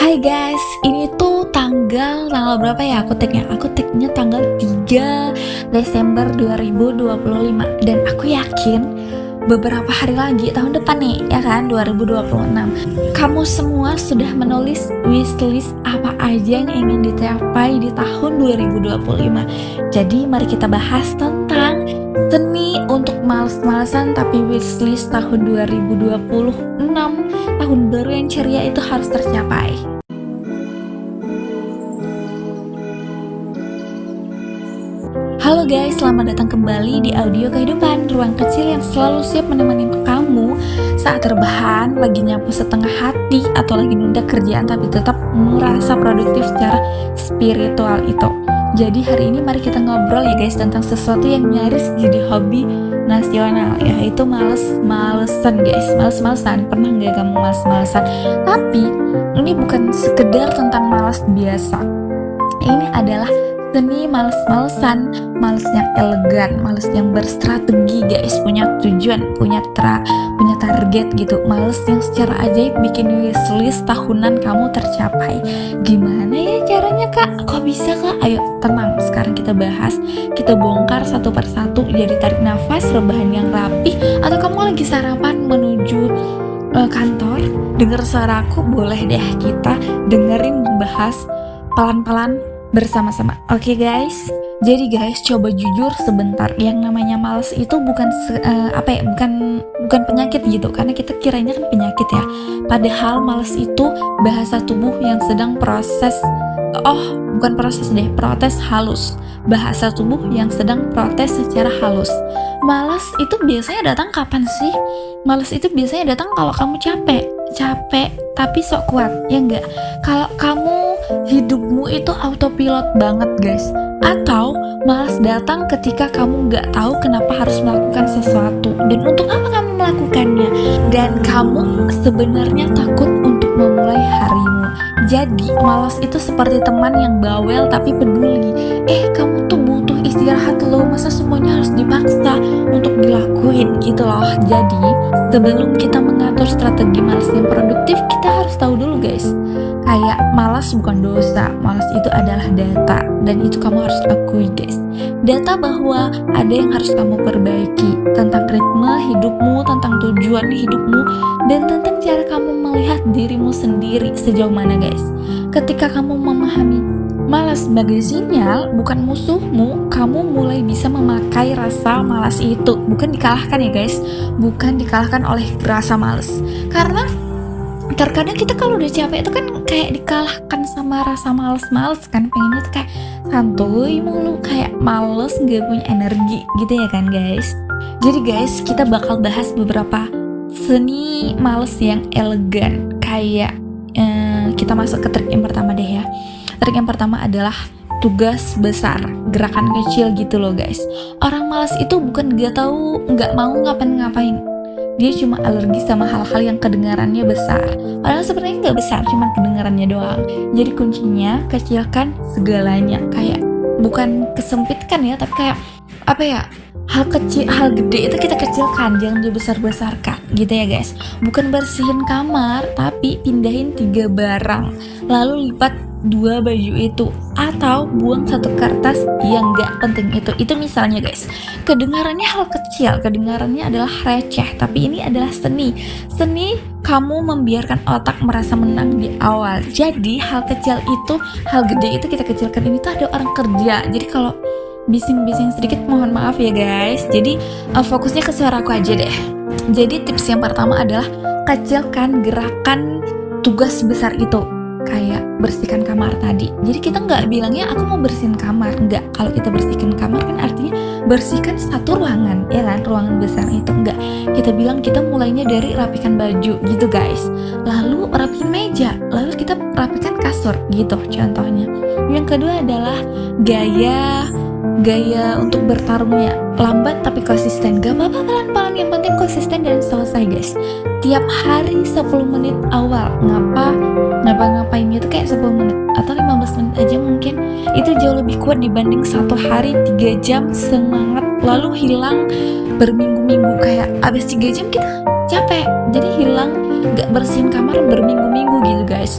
Hai guys, ini tuh tanggal berapa ya aku tagnya? Aku tagnya tanggal 3 Desember 2025. Dan aku yakin beberapa hari lagi tahun depan nih, ya kan, 2026. Kamu semua sudah menulis wishlist apa aja yang ingin dicapai di tahun 2025. Jadi mari kita bahas tentang seni untuk males-malesan tapi wishlist tahun 2026. Tahun baru yang ceria itu harus tercapai. Halo guys, selamat datang kembali di Audio Kehidupan, ruang kecil yang selalu siap menemani kamu saat terbahan, lagi nyapu setengah hati, atau lagi nunda kerjaan tapi tetap merasa produktif secara spiritual itu. Jadi hari ini mari kita ngobrol ya guys tentang sesuatu yang nyaris jadi hobi nasional, yaitu males-malesan guys. Males-malesan, pernah gak kamu males-malesan? Tapi ini bukan sekedar tentang malas biasa. Ini adalah seni males-malesan, males yang elegan, males yang berstrategi guys, punya tujuan, punya target gitu, males yang secara ajaib bikin wishlist tahunan kamu tercapai. Gimana ya caranya kak? Kok bisa kak? Ayo tenang, sekarang kita bahas, kita bongkar satu persatu. Jadi tarik nafas, rebahan yang rapi, atau kamu lagi sarapan menuju kantor, denger suaraku, boleh deh kita dengerin bahas pelan-pelan bersama-sama. Oke guys. Jadi guys, coba jujur sebentar. Yang namanya malas itu bukan bukan penyakit gitu, karena kita kiranya kan penyakit ya. Padahal malas itu bahasa tubuh yang sedang protes halus. Bahasa tubuh yang sedang protes secara halus. Malas itu biasanya datang kapan sih? Malas itu biasanya datang kalau kamu capek tapi sok kuat, ya enggak? Kalau kamu hidupmu itu autopilot banget guys. Atau malas datang ketika kamu nggak tahu kenapa harus melakukan sesuatu dan untuk apa kamu melakukannya, dan kamu sebenarnya takut untuk memulai harimu. Jadi malas itu seperti teman yang bawel tapi peduli. Kamu tuh butuh istirahat loh, masa semuanya harus dipaksa untuk dilakuin gitu loh. Jadi sebelum kita mengatur strategi malas yang produktif, kita harus tahu dulu guys, kayak malas bukan dosa, malas itu adalah data, dan itu kamu harus akui guys. Data bahwa ada yang harus kamu perbaiki tentang ritme hidupmu, tentang tujuan hidupmu, dan tentang cara kamu melihat dirimu sendiri sejauh mana guys. Ketika kamu memahami malas sebagai sinyal, bukan musuhmu, kamu mulai bisa memakai rasa malas itu. Bukan dikalahkan ya guys, bukan dikalahkan oleh rasa malas. Karena terkadang kita kalau udah capek itu kan kayak dikalahkan sama rasa males kan, pengennya tuh kayak santuy mulu, kayak males, gak punya energi gitu ya kan guys. Jadi guys, kita bakal bahas beberapa seni males yang elegan. Kayak kita masuk ke trik yang pertama deh ya. Trik yang pertama adalah tugas besar, gerakan kecil gitu loh guys. Orang malas itu bukan gak mau ngapain, dia cuma alergi sama hal-hal yang kedengarannya besar. Padahal sebenarnya nggak besar, cuma kedengarannya doang. Jadi kuncinya kecilkan segalanya. Kayak bukan kesempitkan ya, tapi kayak hal kecil, hal gede itu kita kecilkan, jangan dibesar-besarkan gitu ya guys. Bukan bersihin kamar, tapi pindahin 3 barang, lalu lipat 2 baju itu, atau buang 1 kertas yang gak penting itu misalnya guys. Kedengarannya hal kecil, kedengarannya adalah receh, tapi ini adalah seni kamu membiarkan otak merasa menang di awal. Jadi hal kecil itu, hal gede itu kita kecilkan. Ini tuh ada orang kerja, jadi kalau bising-bising sedikit mohon maaf ya guys. Jadi fokusnya ke suaraku aja deh. Jadi tips yang pertama adalah kecilkan gerakan tugas besar itu, kayak bersihkan kamar tadi. Jadi kita nggak bilangnya aku mau bersihin kamar, nggak. Kalau kita bersihkan kamar kan artinya bersihkan satu ruangan, ya kan, ruangan besar itu. Nggak, kita bilang kita mulainya dari rapikan baju gitu guys, lalu rapikan meja, lalu kita rapikan kasur gitu contohnya. Yang kedua adalah gaya untuk bertarungnya lambat tapi konsisten. Gak apa-apa pelan-pelan, yang penting konsisten dan selesai guys. Tiap hari 10 menit awal ngapa-ngapainnya tuh kayak 10 menit atau 15 menit aja mungkin. Itu jauh lebih kuat dibanding 1 hari 3 jam semangat lalu hilang berminggu-minggu. Kayak abis 3 jam kita capek, jadi hilang, gak bersihin kamar berminggu-minggu mengganggu gitu guys.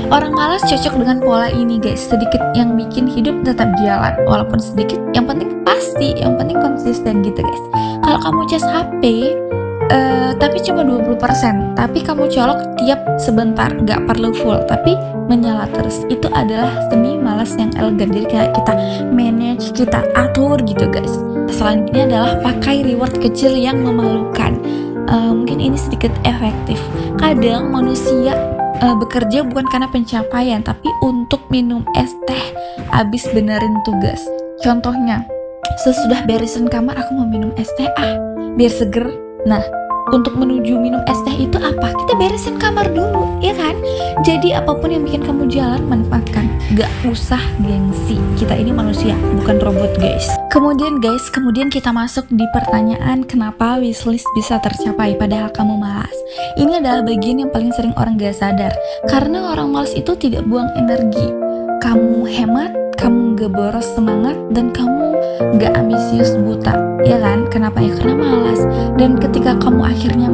Orang malas cocok dengan pola ini guys, sedikit yang bikin hidup tetap jalan, walaupun sedikit, yang penting pasti, yang penting konsisten gitu guys. Kalau kamu cas HP tapi cuma 20%, tapi kamu colok tiap sebentar, gak perlu full, tapi menyala terus, itu adalah seni malas yang elegan. Jadi kayak kita manage, kita atur gitu guys. Selanjutnya adalah pakai reward kecil yang memalukan. Mungkin ini sedikit efektif. Kadang manusia bekerja bukan karena pencapaian, tapi untuk minum es teh abis benerin tugas. Contohnya, sesudah beresin kamar, aku mau minum es teh biar seger. Nah, untuk menuju minum es teh itu apa? Kita beresin kamar dulu, ya kan? Jadi apapun yang bikin kamu jalan, manfaatkan. Gak usah gengsi. Kita ini manusia, bukan robot guys. Kemudian kita masuk di pertanyaan kenapa wishlist bisa tercapai padahal kamu malas. Ini adalah bagian yang paling sering orang gak sadar. Karena orang malas itu tidak buang energi. Kamu hemat, kamu gak boros semangat, dan kamu gak ambisius buta, ya kan? Kenapa ya? Karena malas. Dan ketika kamu akhirnya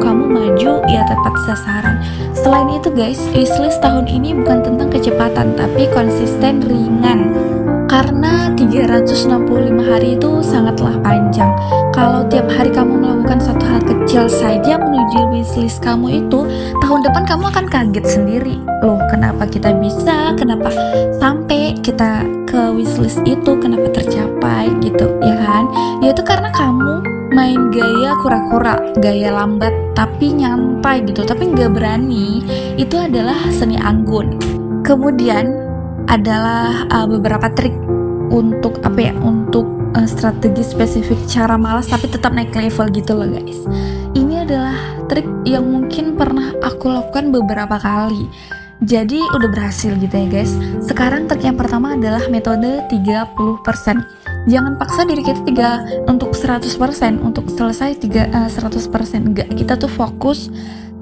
kamu maju ya tepat sasaran. Selain itu guys, wishlist tahun ini bukan tentang kecepatan, tapi konsisten ringan. Karena 365 hari itu sangatlah panjang. Kalau tiap hari kamu melakukan satu hal kecil saja menuju wishlist kamu itu, tahun depan kamu akan kaget sendiri. Loh, kenapa kita bisa? Kenapa sampai kita ke wishlist itu? Kenapa tercapai gitu, ya kan? Ya itu karena kamu main gaya kura-kura, gaya lambat tapi nyantai gitu, tapi nggak berani. Itu adalah seni anggun. Kemudian adalah beberapa trik untuk strategi spesifik cara malas tapi tetap naik level gitu loh guys. Ini adalah trik yang mungkin pernah aku lakukan beberapa kali, jadi udah berhasil gitu ya guys. Sekarang trik yang pertama adalah metode 30%. Jangan paksa diri kita untuk 100% untuk selesai 100%. Enggak, kita tuh fokus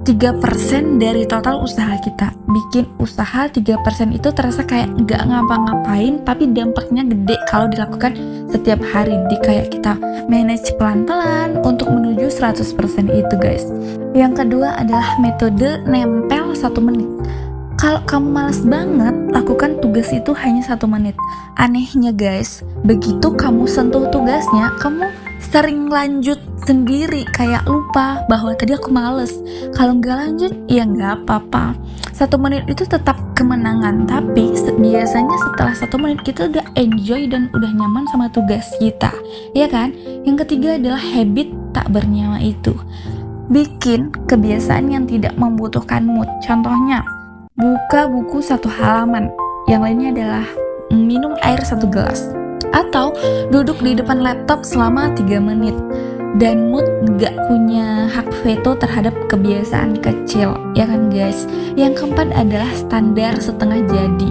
3% dari total usaha kita. Bikin usaha 3% itu terasa kayak nggak ngapa-ngapain, tapi dampaknya gede kalau dilakukan setiap hari. Kayak kita manage pelan-pelan untuk menuju 100% itu guys. Yang kedua adalah metode nempel 1 menit. Kalau kamu malas banget, lakukan tugas itu hanya 1 menit. Anehnya guys, begitu kamu sentuh tugasnya, kamu sering lanjut sendiri, kayak lupa bahwa tadi aku males. Kalau nggak lanjut, ya nggak apa-apa. 1 menit itu tetap kemenangan, tapi biasanya setelah 1 menit kita udah enjoy dan udah nyaman sama tugas kita, ya kan? Yang ketiga adalah habit tak bernyawa itu. Bikin kebiasaan yang tidak membutuhkan mood. Contohnya, buka buku 1 halaman. Yang lainnya adalah minum air 1 gelas. Atau duduk di depan laptop selama 3 menit. Dan mood gak punya hak veto terhadap kebiasaan kecil, ya kan guys? Yang keempat adalah standar setengah jadi.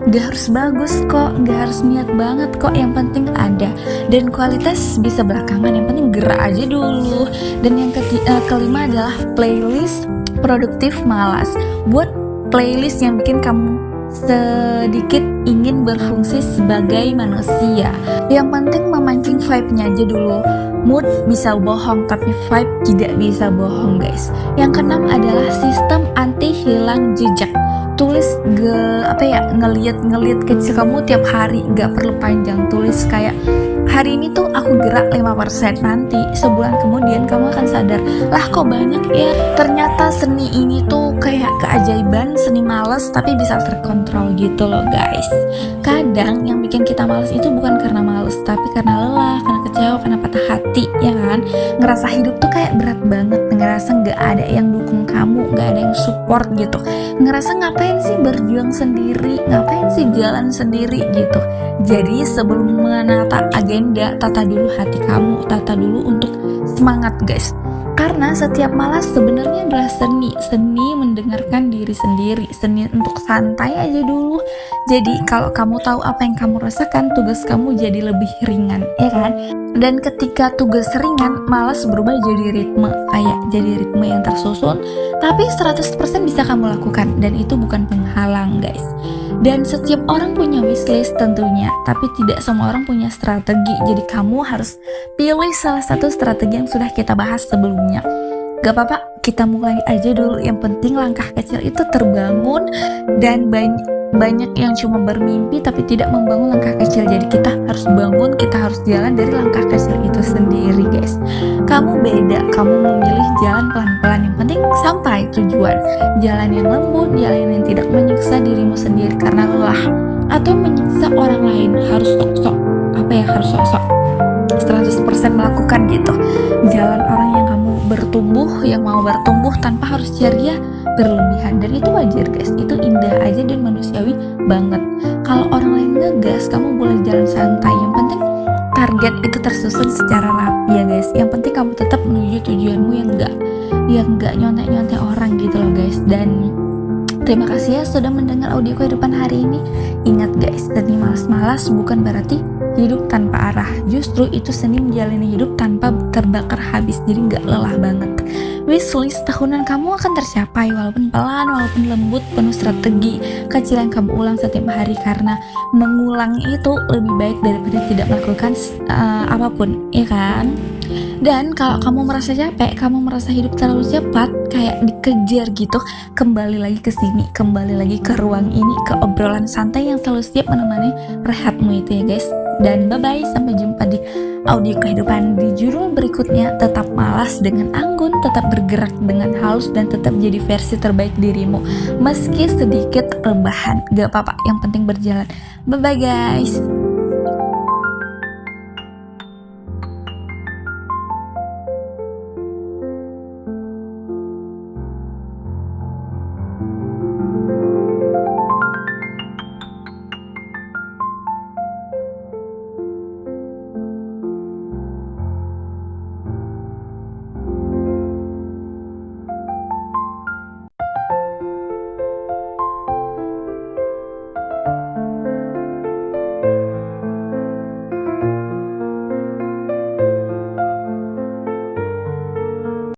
Gak harus bagus kok, gak harus niat banget kok, yang penting ada. Dan kualitas bisa belakangan, yang penting gerak aja dulu. Dan yang kelima adalah playlist produktif malas. Buat playlist yang bikin kamu sedikit ingin berfungsi sebagai manusia. Yang penting memancing vibe-nya aja dulu. Mood bisa bohong, tapi vibe tidak bisa bohong guys. Yang keenam adalah sistem anti hilang jejak. Tulis ngeliat kecil kamu tiap hari, gak perlu panjang. Tulis kayak hari ini tuh aku gerak 5%. Nanti sebulan kemudian kamu akan sadar, lah kok banyak ya. Ternyata seni ini tuh kayak keajaiban, seni malas tapi bisa terkontrol gitu loh guys. Kadang yang bikin kita malas itu bukan karena malas, tapi karena lelah, karena kecewa, karena patah hati, ya kan? Ngerasa hidup tuh kayak berat banget, ngerasa gak ada yang dukung kamu, gak ada yang support gitu. Ngerasa ngapain sih berjuang sendiri, ngapain sih jalan sendiri gitu. Jadi sebelum menata agenda, tata dulu hati kamu, tata dulu untuk semangat guys. Karena setiap malas sebenarnya adalah seni mendengarkan diri sendiri, seni untuk santai aja dulu. Jadi kalau kamu tahu apa yang kamu rasakan, tugas kamu jadi lebih ringan, ya kan? Dan ketika tugas ringan, malas berubah jadi ritme yang tersusun, tapi 100% bisa kamu lakukan, dan itu bukan penghalang guys. Dan setiap orang punya wishlist tentunya, tapi tidak semua orang punya strategi. Jadi kamu harus pilih salah satu strategi yang sudah kita bahas sebelumnya. Gak apa-apa kita mulai aja dulu. Yang penting langkah kecil itu terbangun, dan banyak yang cuma bermimpi tapi tidak membangun langkah kecil. Jadi kita harus bangun, kita harus jalan dari langkah kecil itu sendiri, guys. Kamu beda, kamu memilih jalan pelan-pelan, yang penting sampai tujuan. Jalan yang lembut, jalan yang tidak menyiksa dirimu sendiri karena lelah atau menyiksa orang lain. Harus sok-sok, harus sok-sok 100% melakukan gitu. Jalan orang yang kamu bertumbuh, yang mau bertumbuh tanpa harus ceria berlebihan, dan itu wajar, guys. Itu indah aja dan manusiawi banget. Kalau orang lain ngegas, kamu boleh jalan santai. Yang penting target itu tersusun secara rapi ya, guys. Yang penting kamu tetap menuju tujuanmu yang enggak nyontek-nyontek orang gitu loh, guys. Dan terima kasih ya sudah mendengar audio kehidupan hari ini. Ingat, guys, tadi malas-malas bukan berarti hidup tanpa arah. Justru itu seni menjalani hidup tanpa terbakar habis, jadi nggak lelah banget. Wishlist tahunan kamu akan tercapai, walaupun pelan, walaupun lembut, penuh strategi kecil yang kamu ulang setiap hari, karena mengulang itu lebih baik daripada tidak melakukan apapun, ya kan? Dan kalau kamu merasa capek, kamu merasa hidup terlalu cepat, kayak dikejar gitu, kembali lagi ke sini, kembali lagi ke ruang ini, ke obrolan santai yang selalu siap menemani rehatmu itu ya, guys. Dan bye-bye, sampai jumpa di audio kehidupan di judul berikutnya. Tetap malas dengan anggun, tetap bergerak dengan halus, dan tetap jadi versi terbaik dirimu meski sedikit rebahan, gak apa-apa, yang penting berjalan. Bye-bye, guys.